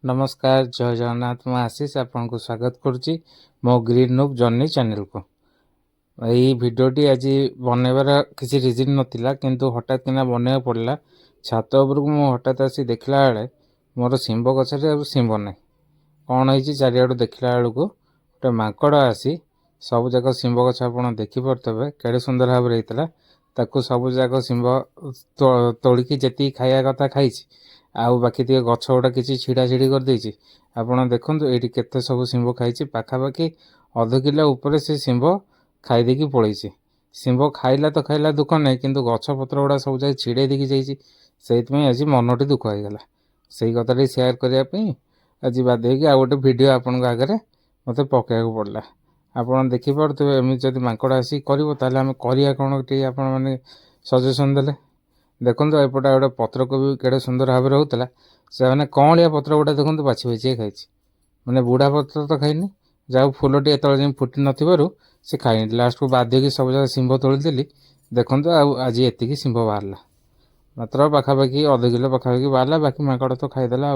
नमस्कार जय जगन्नाथ मैं आशीष आपन को स्वागत करुच्ची मो ग्रीन नूब जर्नी चैनल को। यही भिडटी आज बनैबार किसी रिजन नाला किंतु हठात किना बनैया पड़ा छात उपरक मु हठात आसी देखला बेले मोर शिंब गचरे शिंब ना कौन हो चारिआडू देखला बेलू गोटे माकड़ आसी सब जाक शिंब गछ आप देखिपे केड़े सुंदर भाव होता सब जाक शिंब तोड़िकी जी खाया कथा खाई आउ बाकी टे गछ गुड़ा किसी छिड़ा छिड़ी कर देछि आपण देखंतु एठी केते सब शिंब खाइछि पाखापाखि अध किलो ऊपर से शिंब खाई देकी पळैछि। शिंब खाइला तो खाइला दुख नहीं किंतु गछ पत्र गुड़ा सब जाय छिड़े देकी जाइछि सेइतमै आज मनटी दुख होइगला सेई कथाटी शेयर करिया पई आज बाध्य आ गोटे वीडियो आपन आगे मते पकेयाक पड़ला। आपण देखि पड़थबे एमि जदि मांकड़ आसी करिवो ताले हम करिया कोन टी आपण माने सजेशन देले देखो एपटे गोटे पत्रकोबी केड़े सुंदर भाव होता से मैंने कौलिया पत्र गुड़ा देखो बाछी बाछी खाई मैंने बुढ़ा पत्र तो खाइनी जहाँ फुलटी एत फुटी नथिबारु से खाइनी लास्ट को बाध्य की सब जगह शिंब तोड़ीदेली देखो आज एतिकी शिंब बाहरला मात्र पाखापाखि अध किलो पाखापाखि बाहरला बाकी माकड़ तो खाईदेला।